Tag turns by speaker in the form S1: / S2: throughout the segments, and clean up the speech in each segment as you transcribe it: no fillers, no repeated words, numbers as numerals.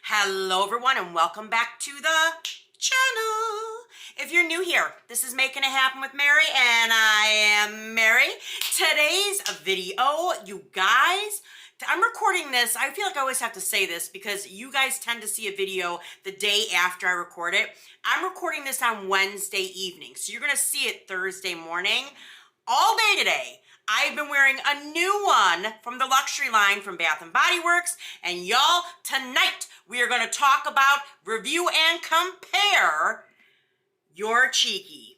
S1: Hello everyone and welcome back to the channel. If you're new here, this is Making It Happen with Mary and I am Mary. Today's video, you guys, I'm recording this. I feel like I always have to say this because you guys tend to see a video the day after I record it. I'm recording this on Wednesday evening, so you're gonna see it Thursday morning. All day today, I've been wearing a new one from the luxury line from Bath & Body Works. And y'all, tonight we are going to talk about, review, and compare Your Cheeky.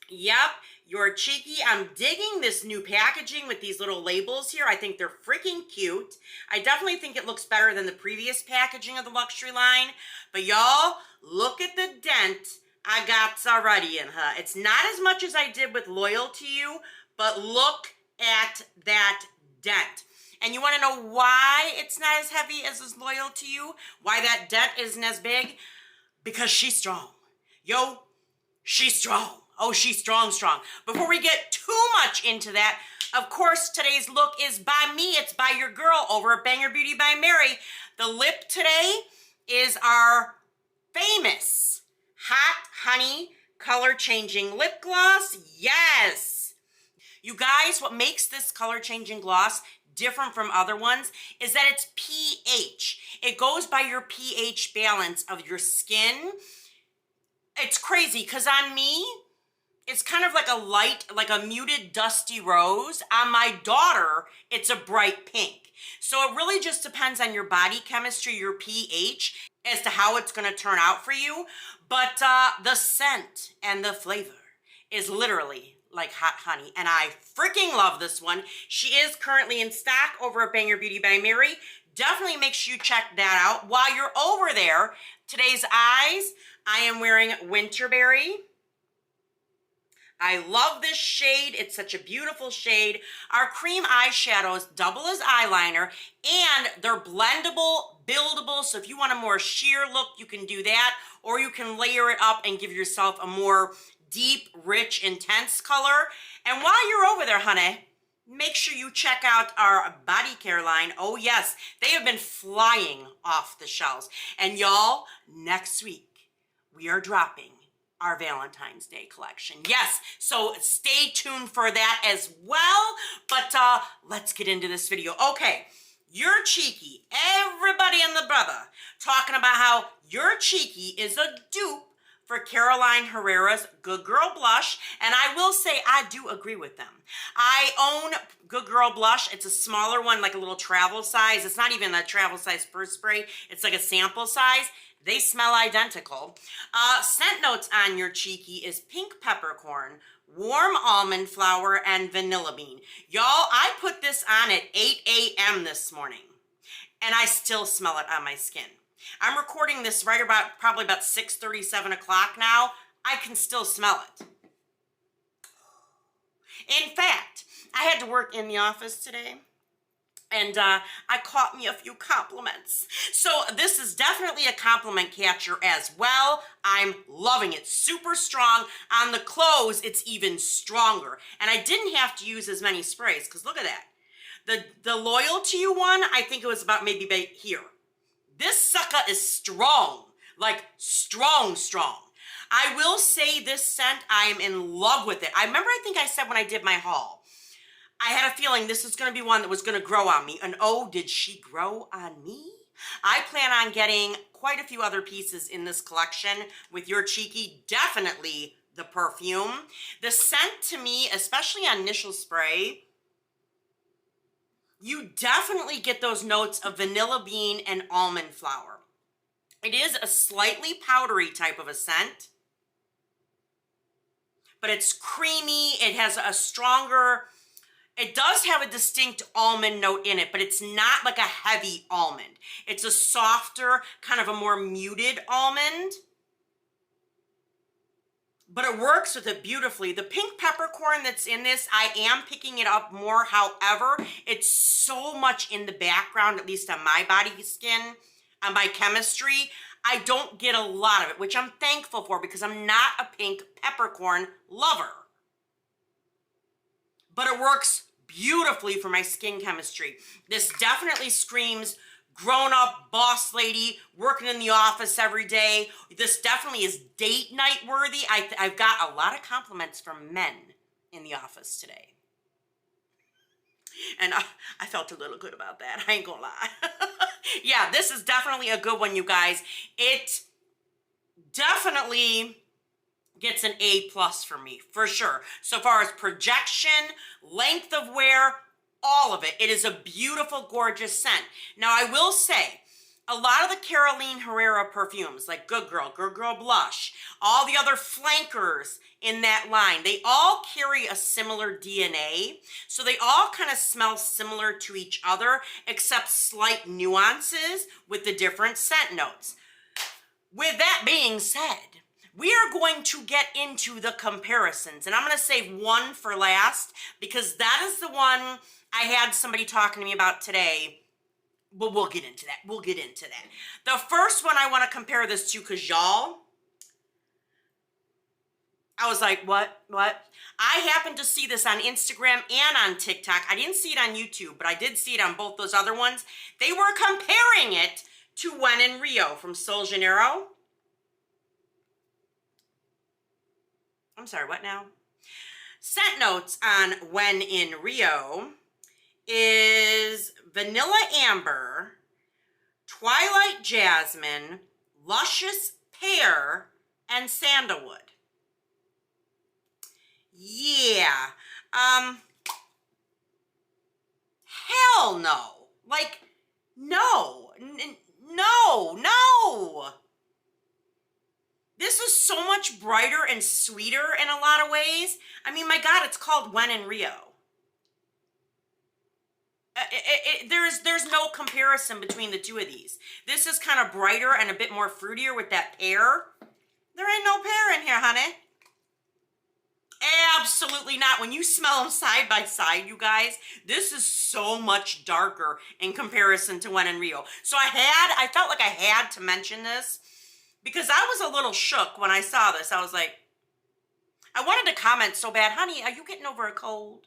S1: Yep, Your Cheeky. I'm digging this new packaging with these little labels here. I think they're freaking cute. I definitely think it looks better than the previous packaging of the luxury line. But y'all, look at the dent I got already in her. It's not as much as I did with Loyal to You, but look at that dent. And you want to know why it's not as heavy as is Loyal to You? Why that dent isn't as big? Because she's strong. Yo, she's strong. Oh, she's strong, strong. Before we get too much into that, of course, today's look is by me. It's by your girl over at Banger Beauty by Mary. The lip today is our famous Hot Honey color changing lip gloss. Yes. You guys, what makes this color changing gloss different from other ones is that it's pH. It goes by your pH balance of your skin. It's crazy because on me, it's kind of like a light, like a muted dusty rose. On my daughter, it's a bright pink. So it really just depends on your body chemistry, your pH, as to how it's going to turn out for you. But the scent and the flavor is literally like hot honey, and I freaking love this one. She is currently in stock over at Banger Beauty by Mary. Definitely make sure you check that out. While you're over there, today's eyes, I am wearing Winterberry. I love this shade. It's such a beautiful shade. Our cream eyeshadows double as eyeliner, and they're blendable, buildable, so if you want a more sheer look, you can do that, or you can layer it up and give yourself a more deep, rich, intense color. And while you're over there, honey, make sure you check out our body care line. Oh yes, they have been flying off the shelves. And y'all, next week, we are dropping our Valentine's Day collection. Yes, so stay tuned for that as well. But let's get into this video. Okay, Your Cheeky. Everybody and the brother talking about how Your Cheeky is a dupe for Caroline Herrera's Good Girl Blush, and I will say I do agree with them. I own Good Girl Blush. It's a smaller one, like a little travel size. It's not even a travel size first spray. It's like a sample size. They smell identical. Scent notes on Your Cheeky is pink peppercorn, warm almond flower, and vanilla bean. Y'all, I put this on at 8 a.m. this morning, and I still smell it on my skin. I'm recording this right about, probably about 6:30, 7 o'clock now. I can still smell it. In fact, I had to work in the office today, and I caught me a few compliments. So this is definitely a compliment catcher as well. I'm loving it. Super strong. On the clothes, it's even stronger. And I didn't have to use as many sprays, because look at that. The Loyal to You one, I think it was about maybe here. This sucker is strong, like strong, strong. I will say this scent, I am in love with it. I remember, I think I said when I did my haul, I had a feeling this was going to be one that was going to grow on me. And oh, did she grow on me? I plan on getting quite a few other pieces in this collection with Your Cheeky. Definitely the perfume. The scent to me, especially on initial spray, you definitely get those notes of vanilla bean and almond flower. It is a slightly powdery type of a scent, but it's creamy. It has a stronger, it does have a distinct almond note in it, but it's not like a heavy almond. It's a softer, kind of a more muted almond. But it works with it beautifully. The pink peppercorn that's in this, I am picking it up more. However, it's so much in the background, at least on my body skin, on my chemistry. I don't get a lot of it, which I'm thankful for because I'm not a pink peppercorn lover. But it works beautifully for my skin chemistry. This definitely screams grown-up boss lady working in the office every day. This definitely is date night worthy. I've got a lot of compliments from men in the office today. And I felt a little good about that. I ain't gonna lie. Yeah, this is definitely a good one, you guys. It definitely gets an A+ for me, for sure. So far as projection, length of wear, all of it. It is a beautiful, gorgeous scent. Now, I will say, a lot of the Caroline Herrera perfumes, like Good Girl Blush, all the other flankers in that line, they all carry a similar DNA. So they all kind of smell similar to each other, except slight nuances with the different scent notes. With that being said, we are going to get into the comparisons, and I'm going to save one for last because that is the one I had somebody talking to me about today. But we'll get into that. We'll get into that. The first one I want to compare this to, because y'all, I was like, what? I happened to see this on Instagram and on TikTok. I didn't see it on YouTube, but I did see it on both those other ones. They were comparing it to When in Rio from Sol Janeiro. I'm sorry, what now? Scent notes on When in Rio is Vanilla Amber, Twilight Jasmine, Luscious Pear, and Sandalwood. Yeah. Hell no. Like, no. No. This is so much brighter and sweeter in a lot of ways. I mean, my God, it's called When in Rio. There's no comparison between the two of these. This is kind of brighter and a bit more fruitier with that pear. There ain't no pear in here, honey. Absolutely not. When you smell them side by side, you guys, this is so much darker in comparison to When in Rio. So I felt like I had to mention this because I was a little shook when I saw this. I was like, I wanted to comment so bad, honey, are you getting over a cold?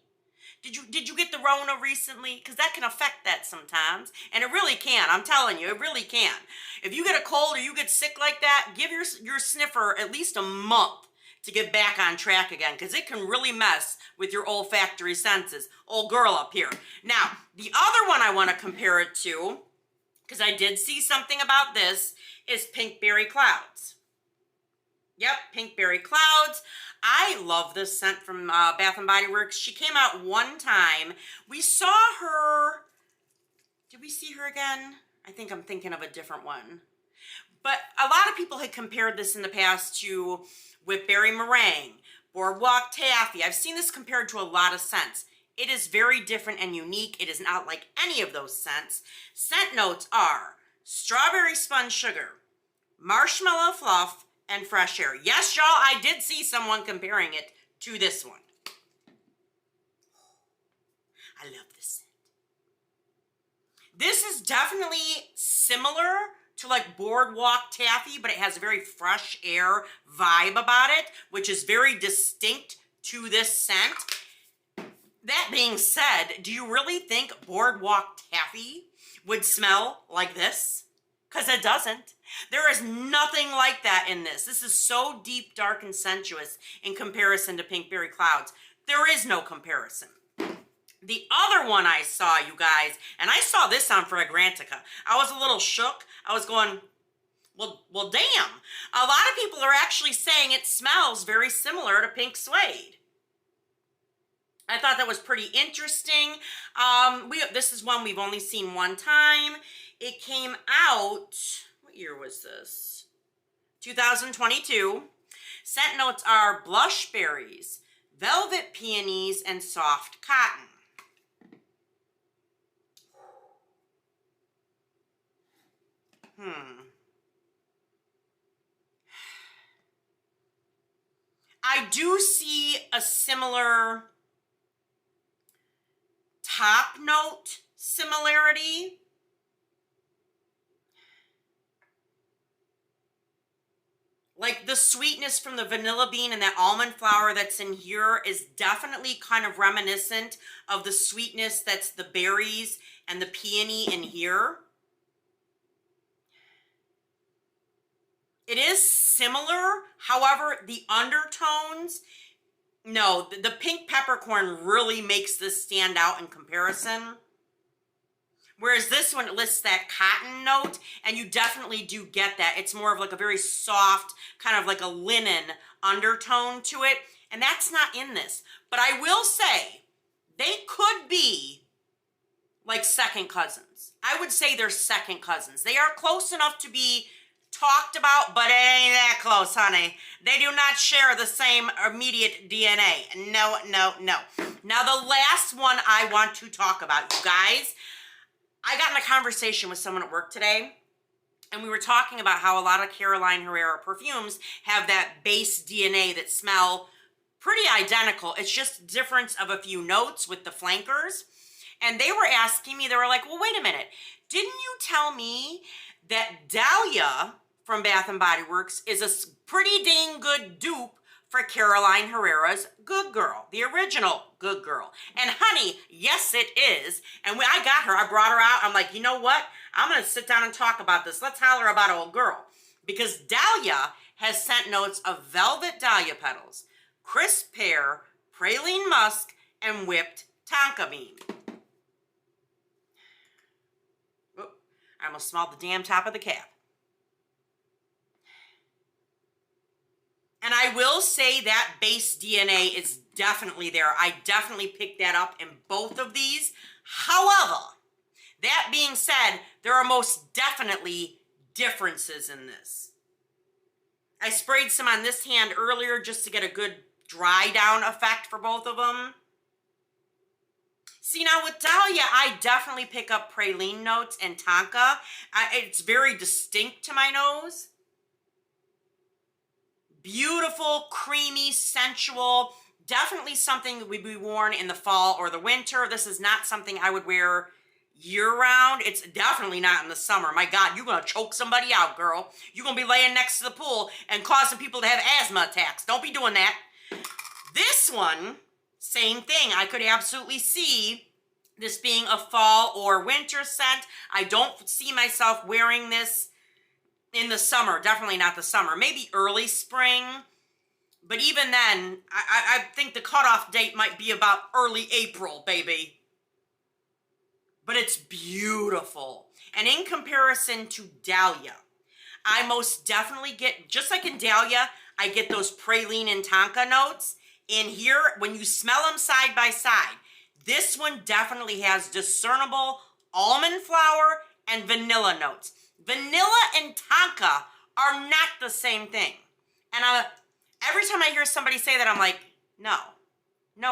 S1: Did you get the Rona recently? Because that can affect that sometimes. And it really can. I'm telling you, it really can. If you get a cold or you get sick like that, give your sniffer at least a month to get back on track again, because it can really mess with your olfactory senses. Old girl up here. Now, the other one I want to compare it to, because I did see something about this, is Pink Berry Clouds. Yep, Pink Berry Clouds. I love this scent from Bath & Body Works. She came out one time. We saw her. Did we see her again? I think I'm thinking of a different one. But a lot of people had compared this in the past to Whipberry Meringue, Boardwalk Taffy. I've seen this compared to a lot of scents. It is very different and unique. It is not like any of those scents. Scent notes are Strawberry Spun Sugar, Marshmallow Fluff, and Fresh Air. Yes, y'all, I did see someone comparing it to this one. I love this scent. This is definitely similar to like Boardwalk Taffy, but it has a very fresh air vibe about it, which is very distinct to this scent. That being said, do you really think Boardwalk Taffy would smell like this? Because it doesn't. There is nothing like that in this. This is so deep, dark, and sensuous in comparison to Pink Berry Clouds. There is no comparison. The other one I saw, you guys, and I saw this on Fragrantica. I was a little shook. I was going, well, damn. A lot of people are actually saying it smells very similar to Pink Suede. I thought that was pretty interesting. This is one we've only seen one time. It came out, what year was this? 2022. Scent notes are Blush Berries, Velvet Peonies, and Soft Cotton. I do see a similar top note similarity. Like the sweetness from the vanilla bean and that almond flour that's in here is definitely kind of reminiscent of the sweetness that's the berries and the peony in here. It is similar, however, the undertones, no, the pink peppercorn really makes this stand out in comparison. Whereas this one lists that cotton note, and you definitely do get that. It's more of like a very soft, kind of like a linen undertone to it, and that's not in this. But I will say, they could be like second cousins. I would say they're second cousins. They are close enough to be talked about, but it ain't that close, honey. They do not share the same immediate DNA. No, no, no. Now, the last one I want to talk about, you guys, I got in a conversation with someone at work today, and we were talking about how a lot of Caroline Herrera perfumes have that base DNA that smell pretty identical. It's just difference of a few notes with the flankers. And they were asking me, they were like, well, wait a minute. Didn't you tell me that Dahlia from Bath & Body Works is a pretty dang good dupe for Caroline Herrera's Good Girl, the original Good Girl? And honey, yes it is. And when I got her, I brought her out. I'm like, you know what? I'm going to sit down and talk about this. Let's holler about old girl. Because Dahlia has scent notes of velvet dahlia petals, crisp pear, praline musk, and whipped tonka bean. Oh, I almost smelled the damn top of the cap. And I will say that base DNA is definitely there. I definitely picked that up in both of these. However, that being said, there are most definitely differences in this. I sprayed some on this hand earlier just to get a good dry down effect for both of them. See, now with Dahlia, I definitely pick up praline notes and tonka. It's very distinct to my nose. Beautiful, creamy, sensual, definitely something that would be worn in the fall or the winter. This is not something I would wear year-round. It's definitely not in the summer. My God, you're going to choke somebody out, girl. You're going to be laying next to the pool and causing people to have asthma attacks. Don't be doing that. This one, same thing. I could absolutely see this being a fall or winter scent. I don't see myself wearing this in the summer. Definitely not the summer. Maybe early spring. But even then, I think the cutoff date might be about early April, baby. But it's beautiful. And in comparison to Dahlia, I most definitely get, just like in Dahlia, I get those praline and tonka notes. In here, when you smell them side by side, this one definitely has discernible almond flour and vanilla notes. Vanilla and tonka are not the same thing. And every time I hear somebody say that, I'm like, no,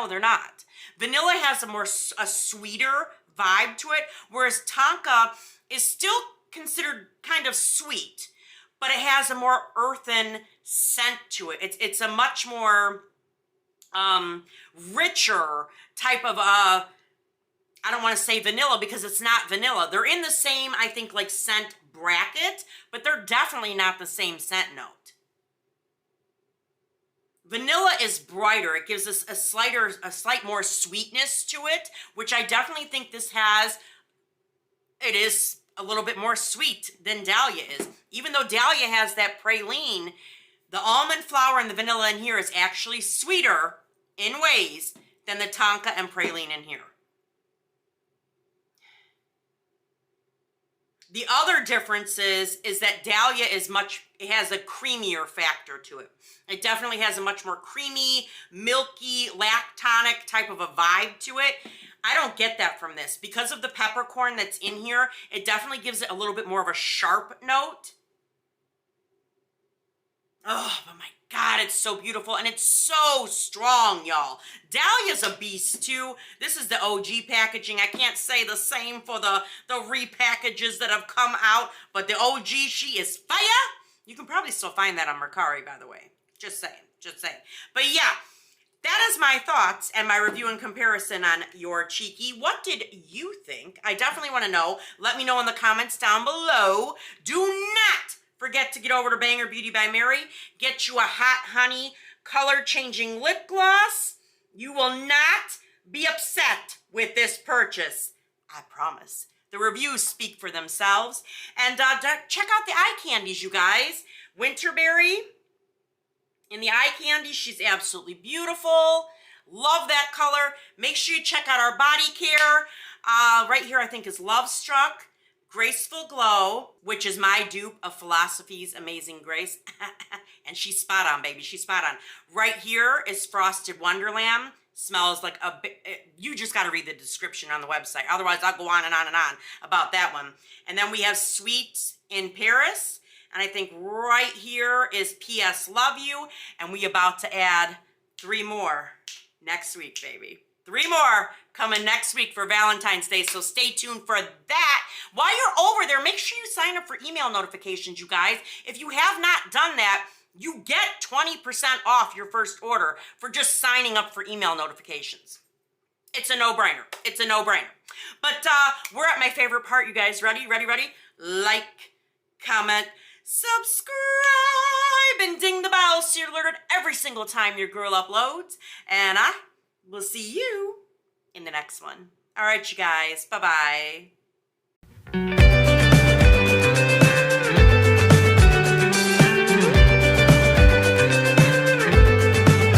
S1: they're not. Vanilla has a sweeter vibe to it, whereas tonka is still considered kind of sweet, but it has a more earthen scent to it. It's a much more richer type of I don't want to say vanilla because it's not vanilla. They're in the same, I think, like scent bracket, but they're definitely not the same scent note. Vanilla is brighter. It gives us a slight more sweetness to it, which I definitely think this has. It is a little bit more sweet than Dahlia is. Even though Dahlia has that praline, the almond flour and the vanilla in here is actually sweeter in ways than the tonka and praline in here. The other difference is that Dahlia it has a creamier factor to it. It definitely has a much more creamy, milky, lactonic type of a vibe to it. I don't get that from this. Because of the peppercorn that's in here, it definitely gives it a little bit more of a sharp note. Oh, but my God, it's so beautiful, and it's so strong, y'all. Dahlia's a beast, too. This is the OG packaging. I can't say the same for the repackages that have come out, but the OG, she is fire. You can probably still find that on Mercari, by the way. Just saying, just saying. But yeah, that is my thoughts and my review and comparison on your Cheeky. What did you think? I definitely want to know. Let me know in the comments down below. Do not forget to get over to Banger Beauty by Mary. Get you a hot honey color changing lip gloss. You will not be upset with this purchase. I promise. The reviews speak for themselves. And check out the eye candies, you guys. Winterberry in the eye candy. She's absolutely beautiful. Love that color. Make sure you check out our body care. Right here I think is Love Struck, Graceful Glow, which is my dupe of Philosophy's Amazing Grace. And she's spot on, baby. She's spot on. Right here is Frosted Wonderland. Smells like a bit, you just got to read the description on the website. Otherwise, I'll go on and on and on about that one. And then we have Sweet in Paris. And I think right here is P.S. Love You. And we about to add 3 more next week, baby. 3 more coming next week for Valentine's Day. So stay tuned for that. While you're over there, make sure you sign up for email notifications, you guys. If you have not done that, you get 20% off your first order for just signing up for email notifications. It's a no-brainer. It's a no-brainer. But we're at my favorite part, you guys. Ready? Ready? Ready? Like, comment, subscribe, and ding the bell so you're alerted every single time your girl uploads. And I will see you in the next one. All right, you guys. Bye-bye.